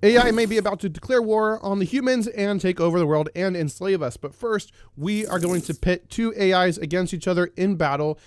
AI may be about to declare war on the humans and take over the world and enslave us. But first, we are going to pit two AIs against each other in battle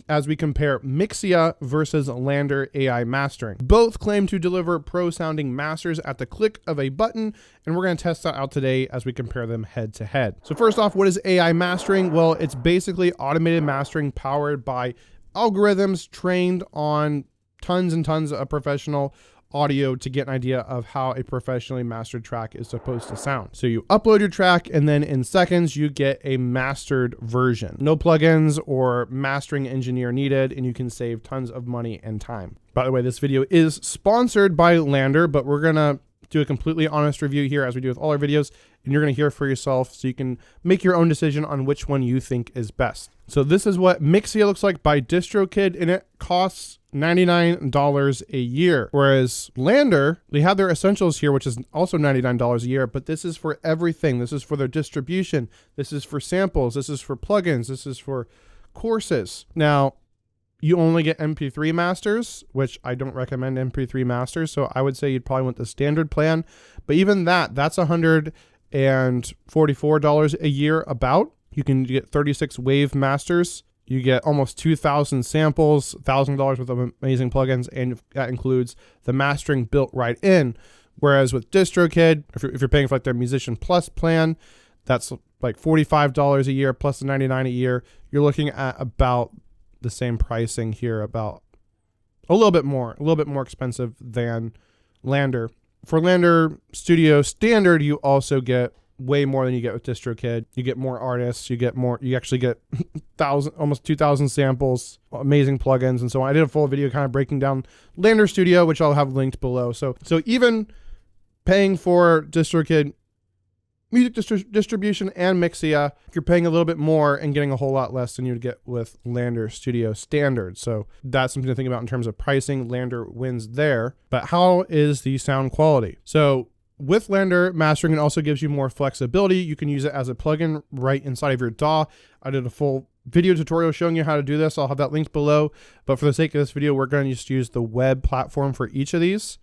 as we compare Mixea versus LANDR AI mastering. Both claim to deliver pro-sounding masters at the click of a button, and we're going to test that out today as we compare them head to head. So first off, what is AI mastering? Well, it's basically automated mastering powered by algorithms trained on tons and tons of professional audio to get an idea of how a professionally mastered track is supposed to sound. So you upload your track and then in seconds you get a mastered version. No plugins or mastering engineer needed, and you can save tons of money and time. By the way, this video is sponsored by LANDR, but we're gonna do a completely honest review here as we do with all our videos, and you're gonna hear for yourself so you can make your own decision on which one you think is best. So this is what Mixea looks like by Distrokid, and it costs $99 a year. Whereas LANDR, they have their essentials here, which is also $99 a year, but this is for everything. This is for their distribution. This is for samples. This is for plugins. This is for courses. Now, you only get MP3 masters, which I don't recommend MP3 masters. So I would say you'd probably want the standard plan, but even that's $144 a year about. You can get 36 wave masters. You get almost 2,000 samples, $1,000 worth of amazing plugins, and that includes the mastering built right in. Whereas with Distrokid, if you're paying for like their Musician Plus plan, that's like $45 a year plus the $99 a year. You're looking at about the same pricing here, about a little bit more expensive than LANDR. For LANDR Studio Standard, you also get way more than you get with Distrokid. You get more artists, you actually get almost 2,000 samples, amazing plugins, and so on. I did a full video kind of breaking down LANDR Studio, which I'll have linked below. So even paying for Distrokid music distribution and Mixea, you're paying a little bit more and getting a whole lot less than you'd get with LANDR Studio Standard. So that's something to think about in terms of pricing. LANDR wins there. But how is the sound quality? So with LANDR, mastering it also gives you more flexibility. You can use it as a plugin right inside of your DAW. I did a full video tutorial showing you how to do this. I'll have that linked below. But for the sake of this video, we're going to just use the web platform for each of these.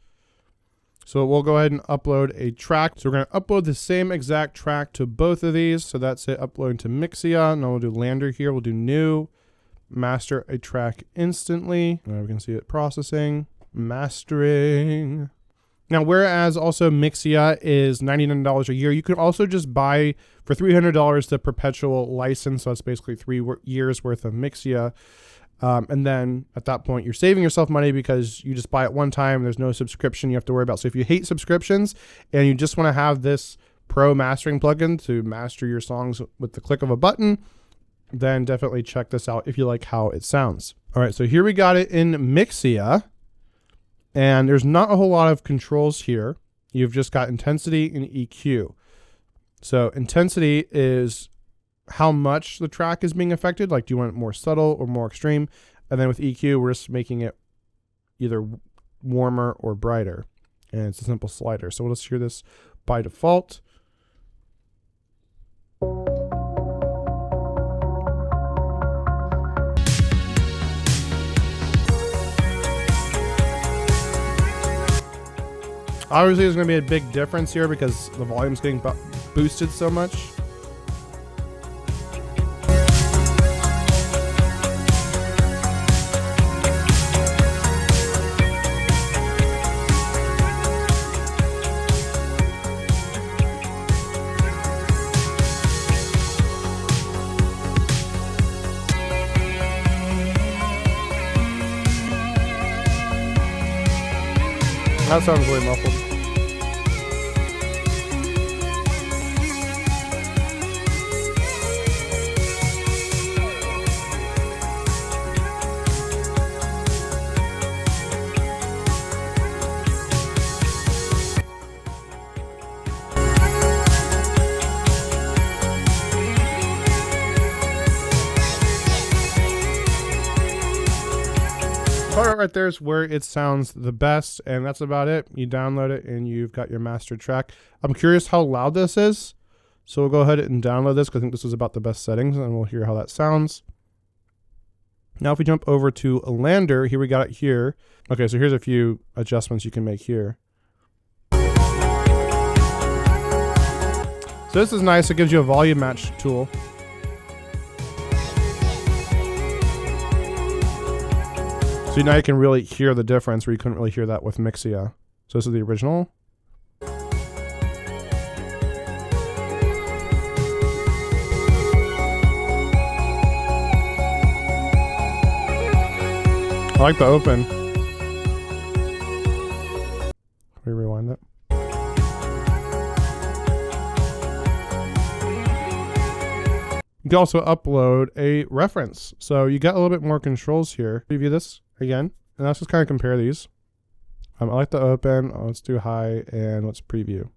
So we'll go ahead and upload a track. So we're going to upload the same exact track to both of these. So that's it, uploading to Mixea. Now we'll do LANDR here. We'll do new, master a track instantly. Now we can see it processing, mastering. Now, whereas also Mixea is $99 a year, you can also just buy for $300 the perpetual license. So that's basically 3 years worth of Mixea. And then at that point, you're saving yourself money because you just buy it one time. There's no subscription you have to worry about. So if you hate subscriptions and you just want to have this pro mastering plugin to master your songs with the click of a button, then definitely check this out if you like how it sounds. All right, so here we got it in Mixea. And there's not a whole lot of controls here. You've just got intensity and EQ. So intensity is how much the track is being affected. Like, do you want it more subtle or more extreme? And then with EQ, we're just making it either warmer or brighter. And it's a simple slider. So we'll just hear this by default. Obviously, there's going to be a big difference here because the volume's getting boosted so much. That sounds really muffled. Part right there is where it sounds the best, and that's about it. You download it and you've got your master track. I'm curious how loud this is, so we'll go ahead and download this because I think this is about the best settings, and we'll hear how that sounds. Now if we jump over to LANDR, here we got it here. Okay, so here's a few adjustments you can make here. So this is nice. It gives you a volume match tool. So now you can really hear the difference where you couldn't really hear that with Mixea. So this is the original. I like the open. Let me rewind it. You can also upload a reference. So you got a little bit more controls here. Preview this again. And let's just kind of compare these. I like the open. Let's do high and let's preview.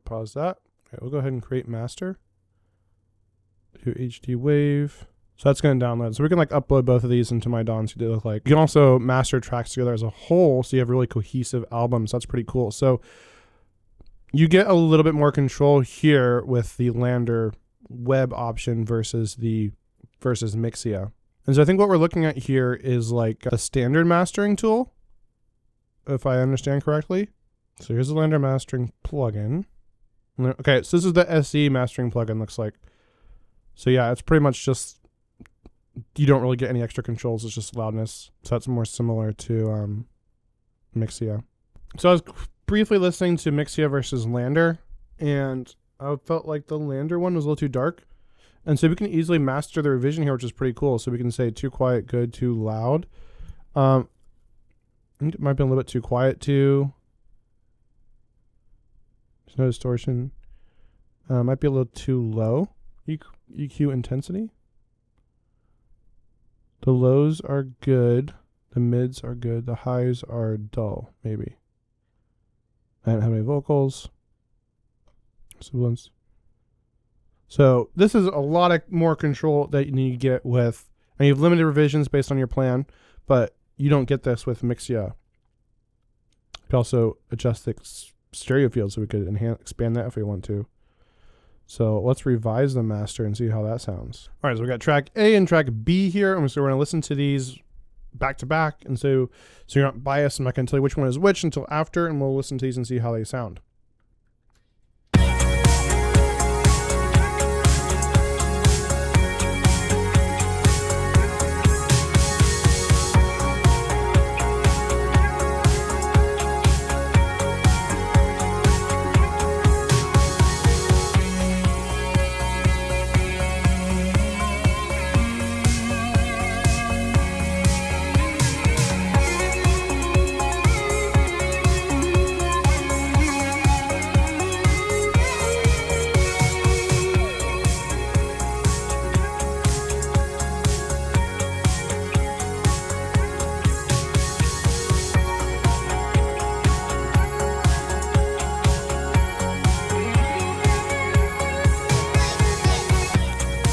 Pause that. Okay, we'll go ahead and create master. Do HD wave. So that's going to download. So we can like upload both of these into my DAWs to look like. You can also master tracks together as a whole, so you have really cohesive albums. That's pretty cool. So you get a little bit more control here with the LANDR web option versus Mixea. And so I think what we're looking at here is like a standard mastering tool, if I understand correctly. So here's the LANDR mastering plugin. Okay, so this is the SE mastering plugin, looks like. So yeah, it's pretty much just, you don't really get any extra controls, it's just loudness. So that's more similar to Mixea. So I was briefly listening to Mixea versus LANDR, and I felt like the LANDR one was a little too dark. And so we can easily master the revision here, which is pretty cool. So we can say too quiet, good, too loud. I think it might be a little bit too quiet too. There's no distortion. Might be a little too low. EQ intensity. The lows are good. The mids are good. The highs are dull, maybe. I don't have any vocals. Sibilance. So this is a lot of more control that you need to get with, and you have limited revisions based on your plan, but you don't get this with Mixea. You can also adjust the stereo field, so we could expand that if we want to. So let's revise the master and see how that sounds. All right, so we got track A and track B here, and so we're going to listen to these back to back, and so you're not biased. I'm not going to tell you which one is which until after, and we'll listen to these and see how they sound.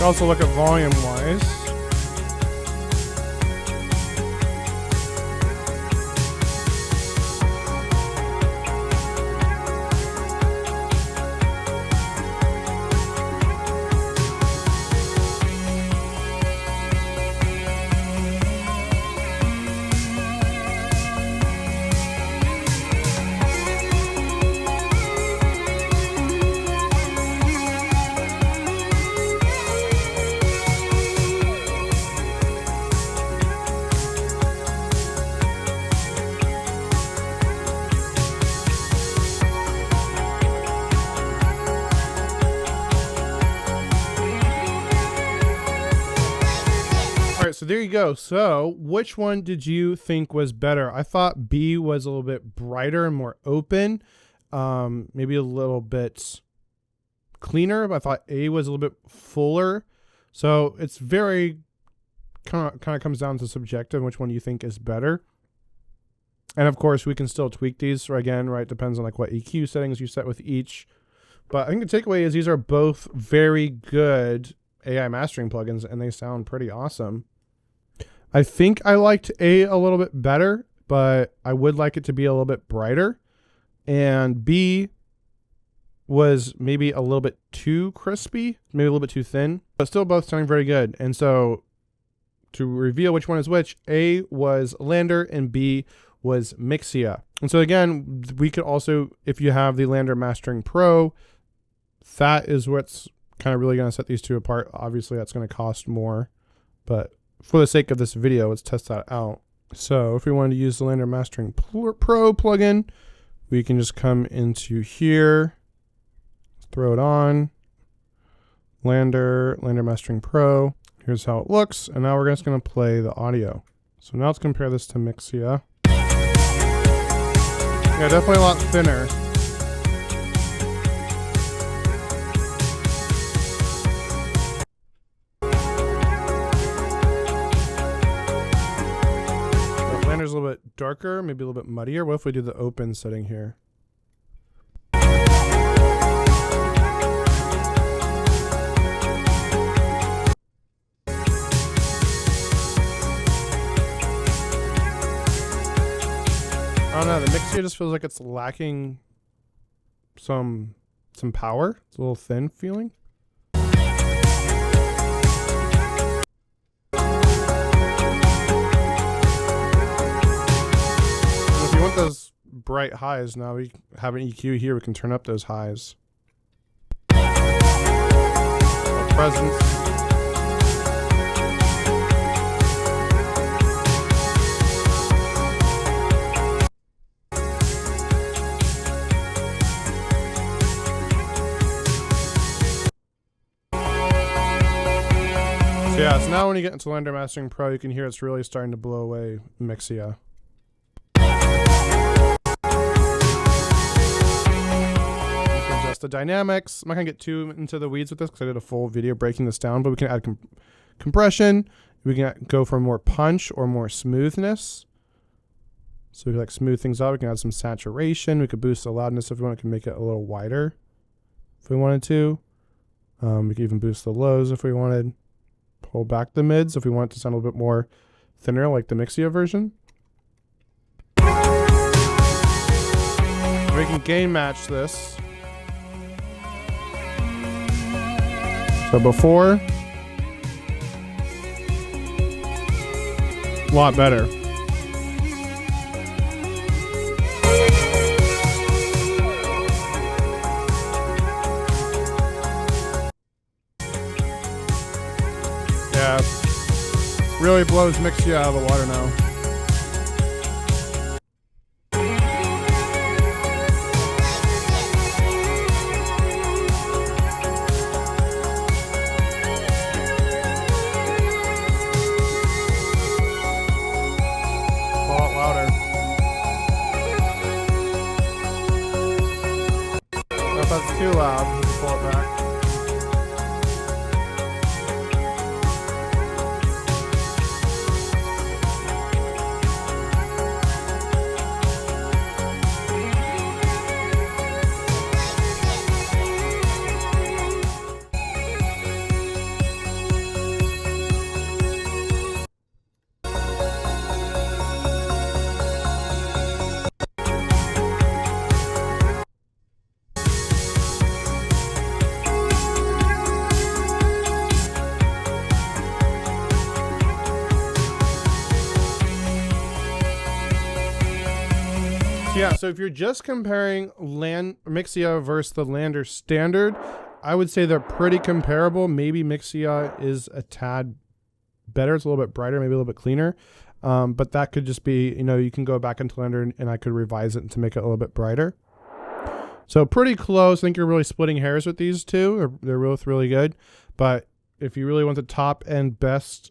Also look at volume wise. So there you go. So which one did you think was better? I thought B was a little bit brighter and more open, maybe a little bit cleaner, but I thought A was a little bit fuller. So it's very kind of comes down to subjective, which one you think is better. And of course we can still tweak these again, right? Depends on like what EQ settings you set with each. But I think the takeaway is these are both very good AI mastering plugins, and they sound pretty awesome. I think I liked A a little bit better, but I would like it to be a little bit brighter. And B was maybe a little bit too crispy, maybe a little bit too thin, but still both sounding very good. And so to reveal which one is which, A was LANDR and B was Mixea. And so again, we could also, if you have the LANDR Mastering Pro, that is what's kind of really going to set these two apart. Obviously that's going to cost more, but for the sake of this video, let's test that out. So if we wanted to use the LANDR Mastering Pro plugin, we can just come into here, throw it on, LANDR Mastering Pro. Here's how it looks. And now we're just going to play the audio. So now let's compare this to Mixea. Yeah, definitely a lot thinner. LANDR's a little bit darker, maybe a little bit muddier. What if we do the open setting here? I don't know, the Mixea just feels like it's lacking some power. It's a little thin feeling. If you want those bright highs, now we have an EQ here, we can turn up those highs. Presence. So yeah, so now when you get into LANDR Mastering Pro, you can hear it's really starting to blow away Mixea. You can adjust the dynamics. I'm not going to get too into the weeds with this because I did a full video breaking this down, but we can add compression. We can go for more punch or more smoothness. So we can like smooth things out. We can add some saturation. We could boost the loudness if we want. We can make it a little wider if we wanted to. We can even boost the lows if we wanted. Pull back the mids if we want it to sound a little bit more thinner like the Mixea version. We can gain match this. So before, a lot better. Yeah, really blows Mixea out of the water now. A lot louder. If that's too loud, we can pull it back. Yeah, so if you're just comparing Mixea versus the LANDR standard, I would say they're pretty comparable. Maybe Mixea is a tad better. It's a little bit brighter, maybe a little bit cleaner. But that could just be, you know, you can go back into LANDR and I could revise it to make it a little bit brighter. So pretty close. I think you're really splitting hairs with these two. They're both really good. But if you really want the top and best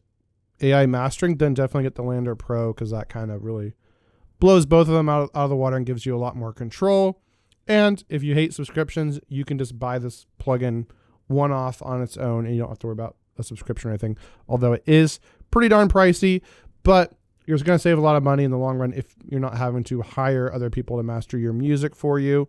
AI mastering, then definitely get the LANDR Pro because that kind of really blows both of them out of the water and gives you a lot more control. And if you hate subscriptions, you can just buy this plugin one-off on its own and you don't have to worry about a subscription or anything. Although it is pretty darn pricey, but you're going to save a lot of money in the long run if you're not having to hire other people to master your music for you.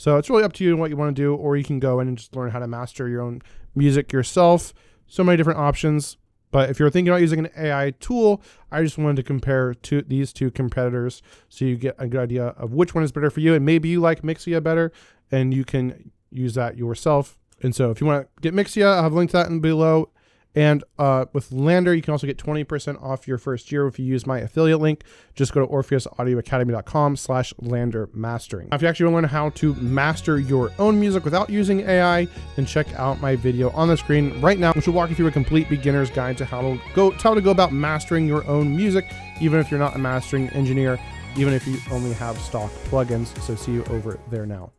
So it's really up to you what you want to do, or you can go in and just learn how to master your own music yourself. So many different options. But if you're thinking about using an AI tool, I just wanted to compare these two competitors so you get a good idea of which one is better for you. And maybe you like Mixea better and you can use that yourself. And so if you want to get Mixea, I'll have a link to that in below. And with LANDR, you can also get 20% off your first year if you use my affiliate link. Just go to orpheusaudioacademy.com/LANDR mastering. Now, if you actually want to learn how to master your own music without using AI, then check out my video on the screen right now, which will walk you through a complete beginner's guide to how to go about mastering your own music, even if you're not a mastering engineer, even if you only have stock plugins. So see you over there now.